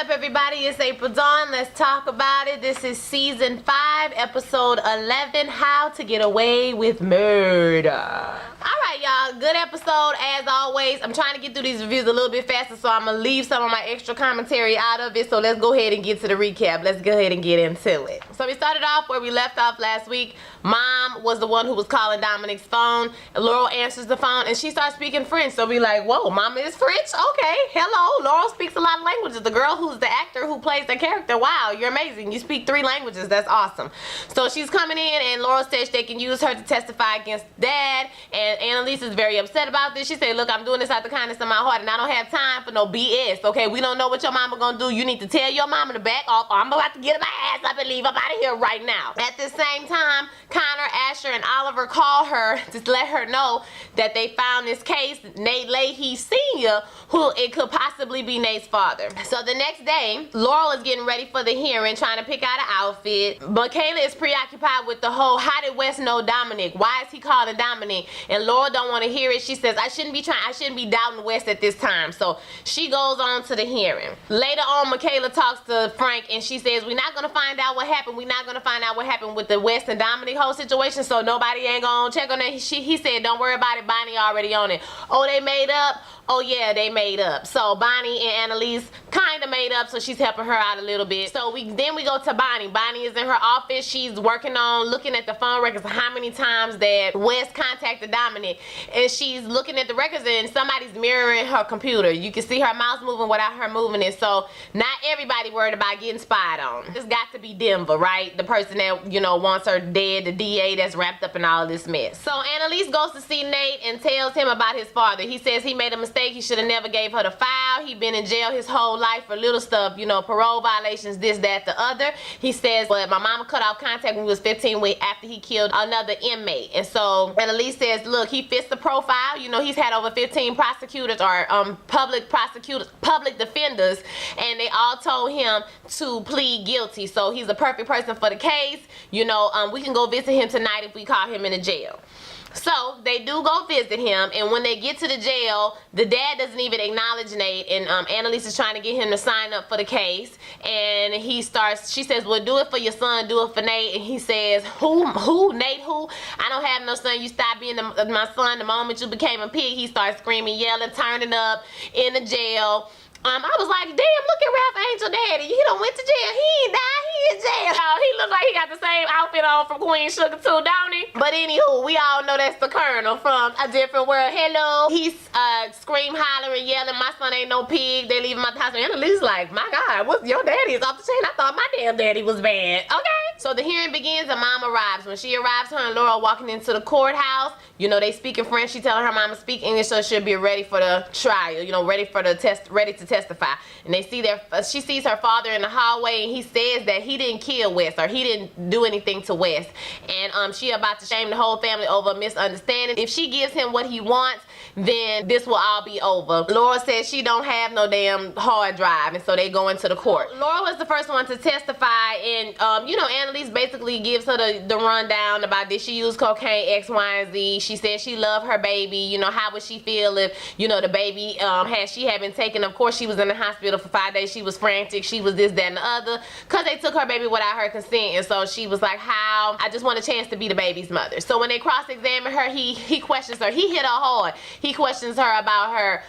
up, everybody? It's April Dawn. Let's talk about it. This is season 5, episode 11, How to Get Away with Murder. Alright, y'all. Good episode as always. I'm trying to get through these reviews a little bit faster, so I'm going to leave some of my extra commentary out of it. So let's go ahead and get to the recap. Let's go ahead and get into it. So we started off where we left off last week. Mom was the one who was calling Dominic's phone. Laurel answers the phone and she starts speaking French. So we like, whoa, Mama is French? Okay, hello. Laurel speaks a lot of languages. The girl who's the actor who plays the character, wow, you're amazing. You speak 3 languages. That's awesome. So she's coming in and Laurel says they can use her to testify against Dad. And Annalise is very upset about this. She said, look, I'm doing this out the kindness of my heart and I don't have time for no BS. Okay, we don't know what your mama gonna do. You need to tell your mama to back off or I'm about to get my ass up and leave up out of here right now. At the same time, Connor, Asher, and Oliver call her to let her know that they found this case, Nate Leahy Sr., who it could possibly be Nate's father. So the next day, Laurel is getting ready for the hearing, trying to pick out an outfit. Michaela is preoccupied with the whole, how did Wes know Dominic? Why is he calling Dominic? And Laurel don't want to hear it. She says, I shouldn't be doubting Wes at this time. So she goes on to the hearing. Later on, Michaela talks to Frank and she says, we're not going to find out what happened. We're not going to find out what happened with the Wes and Dominic whole situation, so nobody ain't gonna check on it. He said, don't worry about it. Bonnie already on it. Oh, they made up? Oh yeah, they made up. So Bonnie and Annalise kind of made up, so she's helping her out a little bit. So then we go to Bonnie. Bonnie is in her office. She's working on looking at the phone records of how many times that Wes contacted Dominic. And she's looking at the records and somebody's mirroring her computer. You can see her mouse moving without her moving it. So not everybody worried about getting spied on. It's got to be Denver, right? The person that, you know, wants her dead, the DA that's wrapped up in all this mess. So Annalise goes to see Nate and tells him about his father. He says he made a mistake. He should have never gave her the file. He been in jail his whole life for little stuff, you know, parole violations, this, that, the other. He says, but my mama cut off contact when he was 15 weeks after he killed another inmate. And so Annalise says, look, he fits the profile. You know, he's had over 15 prosecutors or public defenders, and they all told him to plead guilty. So he's a perfect person for the case. You know, we can go visit him tonight if we call him in the jail. So they do go visit him, and when they get to the jail, the dad doesn't even acknowledge Nate, and Annalise is trying to get him to sign up for the case, and she says, well, do it for your son, do it for Nate, and he says, who, Nate, who? I don't have no son, you stopped being my son the moment you became a pig. He starts screaming, yelling, turning up in the jail. I was like, damn, look at Ralph Angel Daddy. He done went to jail. He ain't died. He in jail. He looks like he got the same outfit on from Queen Sugar too, don't he? But anywho, we all know that's the Colonel from A Different World. Hello. He's scream, hollering, yelling, my son ain't no pig. They leaving my house. And Annalise like, my God, what's your daddy is off the chain? I thought my damn daddy was bad. Okay. So the hearing begins and Mom arrives. When she arrives, her and Laura walking into the courthouse. You know, they speak in French. She telling her mama speak English so she'll be ready for the trial. You know, ready to testify. And they see she sees her father in the hallway and he says that he didn't kill Wes or he didn't do anything to Wes. And she about to shame the whole family over a misunderstanding. If she gives him what he wants, then this will all be over. Laura says she don't have no damn hard drive, and so they go into the court. Laura was the first one to testify, and you know, Annalise basically gives her the rundown about did she use cocaine, X, Y, and Z. She said she loved her baby. You know, how would she feel if, you know, the baby had been taken? Of course, she was in the hospital for 5 days. She was frantic. She was this, that, and the other, because they took her baby without her consent. And so she was like, how? I just want a chance to be the baby's mother. So when they cross-examine her, he questions her. He hit her hard. He questions her about her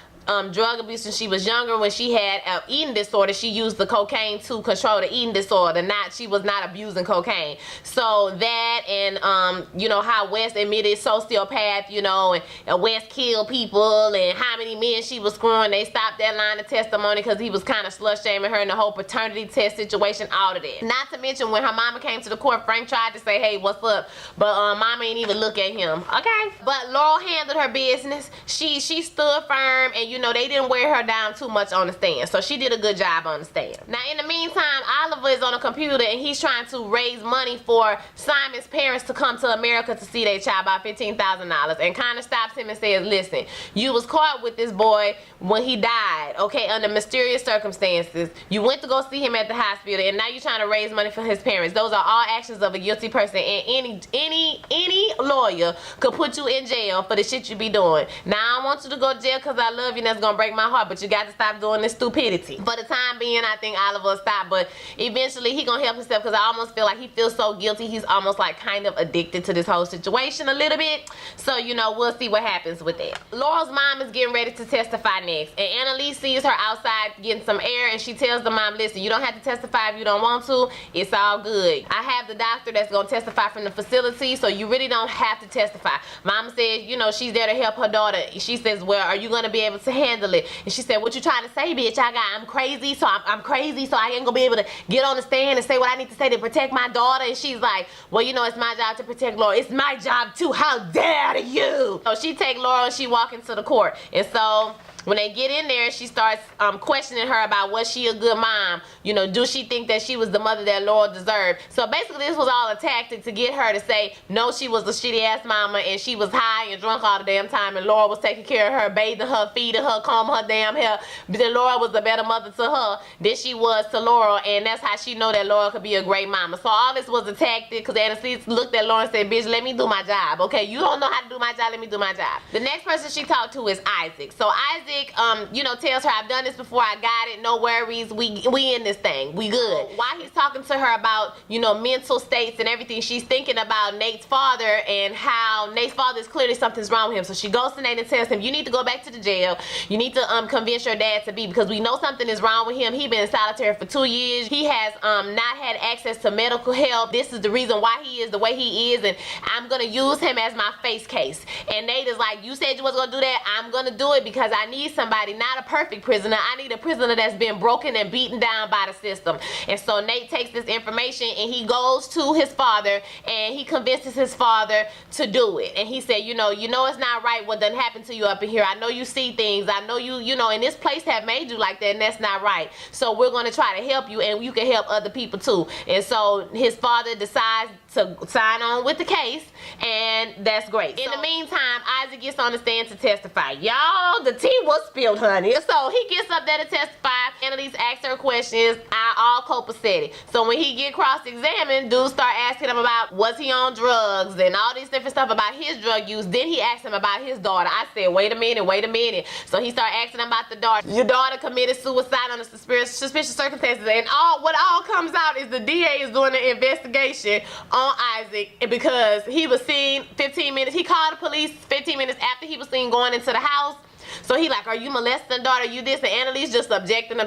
drug abuse when she was younger. When she had an eating disorder, she used the cocaine to control the eating disorder. She was not abusing cocaine. So that, and you know, how Wes admitted sociopath, you know, and Wes killed people, and how many men she was screwing. They stopped that line of testimony because he was kind of slut shaming her in the whole paternity test situation, all of that. Not to mention when her mama came to the court, Frank tried to say, hey, what's up? But mama ain't even look at him. Okay. But Laurel handled her business. She stood firm, and you know, they didn't wear her down too much on the stand. So she did a good job on the stand. Now, in the meantime, Oliver is on a computer and he's trying to raise money for Simon's parents to come to America to see their child, about $15,000. And kind of stops him and says, listen, you was caught with this boy when he died, okay, under mysterious circumstances. You went to go see him at the hospital, and now you're trying to raise money for his parents. Those are all actions of a guilty person, and any lawyer could put you in jail for the shit you be doing. Now, I don't want you to go to jail because I love you. you, that's gonna break my heart, but you got to stop doing this stupidity. For the time being, I think Oliver will stop, but eventually he gonna help himself, because I almost feel like he feels so guilty. He's almost like kind of addicted to this whole situation a little bit. So, you know, we'll see what happens with that. Laurel's mom is getting ready to testify next, and Annalise sees her outside getting some air, and she tells the mom, listen, you don't have to testify if you don't want to. It's all good. I have the doctor that's gonna testify from the facility, so you really don't have to testify. Mama says, you know, she's there to help her daughter. She says, well, are you gonna be able to handle it? And she said, what you trying to say, bitch? I'm crazy, so I'm crazy, so I ain't gonna be able to get on the stand and say what I need to say to protect my daughter. And she's like, well, you know, it's my job to protect Laurel. It's my job too. How dare you? So she take Laurel and she walk into the court. And so when they get in there, she starts questioning her about, was she a good mom? You know, do she think that she was the mother that Laurel deserved? So basically this was all a tactic to get her to say, no, she was a shitty ass mama, and she was high and drunk all the damn time, and Laurel was taking care of her, bathing her, feeding her, combing her damn hair. But then Laurel was a better mother to her than she was to Laurel, and that's how she know that Laurel could be a great mama. So all this was a tactic, because Annalise looked at Laurel and said, bitch, let me do my job, okay? You don't know how to do my job, let me do my job. The next person she talked to is Isaac. So Isaac, you know, tells her, I've done this before, I got it, no worries, we in this thing, we good. While he's talking to her about, you know, mental states and everything, she's thinking about Nate's father and how Nate's father is clearly something's wrong with him. So she goes to Nate and tells him, you need to go back to the jail, you need to convince your dad to be, because we know something is wrong with him. He's been in solitary for 2 years, he has not had access to medical help. This is the reason why he is the way he is, and I'm gonna use him as my face case. And Nate is like, you said you was gonna do that, I'm gonna do it, because I need somebody, not a perfect prisoner, I need a prisoner that's been broken and beaten down by the system. And so Nate takes this information and he goes to his father and he convinces his father to do it. And he said, you know it's not right what done happened to you up in here. I know you see things, I know you know, and this place have made you like that, and that's not right. So we're going to try to help you, and you can help other people too. And so his father decides to sign on with the case, and that's great. In the meantime, Isaac gets on the stand to testify. Y'all, the tea was spilled, honey. So he gets up there to testify. Annalise asks her questions, all copacetic. So when he get cross-examined, dudes start asking him about, was he on drugs and all these different stuff about his drug use. Then he asked him about his daughter. I said, wait a minute. So he started asking him about the daughter. Your daughter committed suicide under suspicious circumstances, and what all comes out is the DA is doing an investigation on Isaac, because he was seen 15 minutes. He called the police 15 minutes after he was seen going into the house. So he like, are you molesting daughter, you this? And Annalise just objecting. So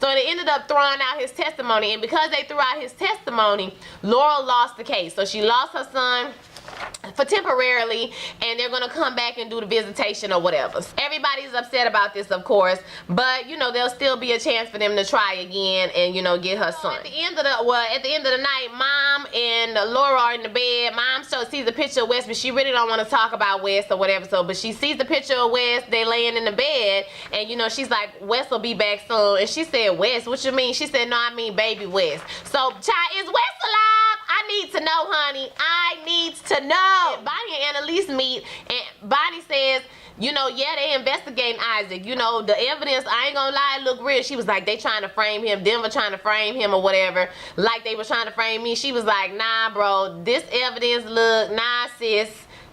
they ended up throwing out his testimony, and because they threw out his testimony, Laurel lost the case. So she lost her son for temporarily, and they're gonna come back and do the visitation or whatever. Everybody's upset about this, of course, but you know, there'll still be a chance for them to try again and, you know, get her son. At the end of the night, Mom and Laura are in the bed. Mom sees a picture of Wes, but she really don't want to talk about Wes or whatever. So, but she sees the picture of Wes. They laying in the bed, and you know, she's like, Wes will be back soon. And she said, Wes, what you mean? She said, no, I mean baby Wes. So, child, is Wes alive? I need to know, honey. I need to know. And Bonnie and Annalise meet, and Bonnie says, you know, yeah, they investigating Isaac. You know, the evidence, I ain't gonna lie, it look real. She was like, they trying to frame him, Denver trying to frame him or whatever, like they were trying to frame me. She was like, nah, bro, this evidence look, nah, sis,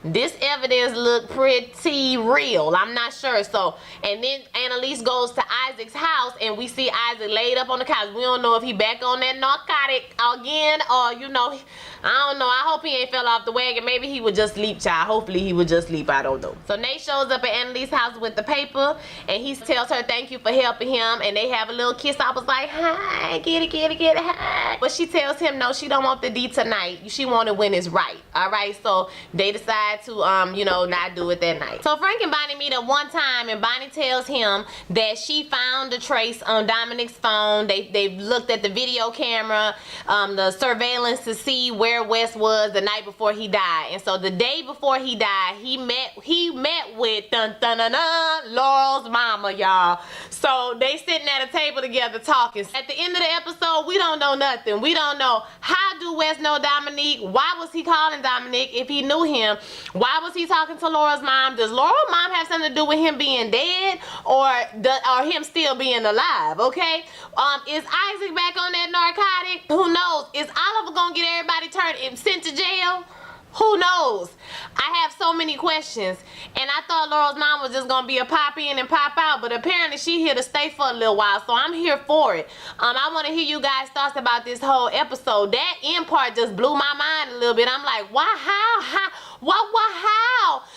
this evidence look pretty real. I'm not sure. So, and then Annalise goes to Isaac's house, and we see Isaac laid up on the couch. We don't know if he back on that narcotic again, or, you know, I don't know. I hope he ain't fell off the wagon. Maybe he would just sleep, child. Hopefully he would just sleep. I don't know. So Nate shows up at Annalise's house with the paper, and he tells her thank you for helping him, and they have a little kiss. I was like, hi, get it, hi. But she tells him no, she don't want the D tonight. She want it when it's right. All right. So they decide to you know, not do it that night. So Frank and Bonnie meet up one time, and Bonnie tells him that she found the trace on Dominic's phone. They looked at the video camera, the surveillance, to see where Wes was the night before he died. And so the day before he died, he met with Laurel's mama, y'all. So they sitting at a table together talking. At the end of the episode, we don't know nothing. We don't know, how do Wes know Dominique? Why was he calling Dominique if he knew him? Why was he talking to Laura's mom? Does Laura's mom have something to do with him being dead, or him still being alive? Okay, is Isaac back on that narcotic? Who knows? Is Oliver gonna get everybody sent to jail? Who knows? I have so many questions, and I thought Laurel's mom was just gonna be a pop in and pop out, but apparently she here to stay for a little while, so I'm here for it. I want to hear you guys' thoughts about this whole episode. That end part just blew my mind a little bit. I'm like, why? How? How?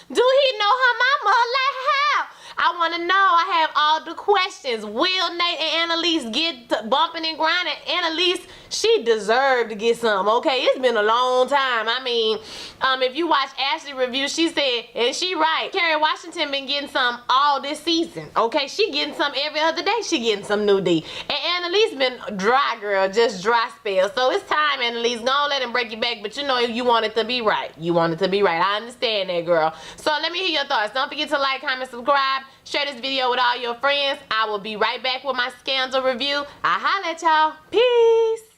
Do he know her mama? Like, how? I want to know. I have all the questions. Will Nate and Annalise get bumping and grinding? Annalise, she deserved to get some, okay? It's been a long time. I mean, if you watch Ashley review, she said, and she right, Kerry Washington been getting some all this season, okay? She getting some every other day. She getting some new D. And Annalise been dry, girl, just dry spell. So it's time, Annalise. Don't let him break you back, but you know you want it to be right. You want it to be right. I understand that, girl. So let me hear your thoughts. Don't forget to like, comment, subscribe. Share this video with all your friends. I will be right back with my scandal review. I'll holla at y'all. Peace.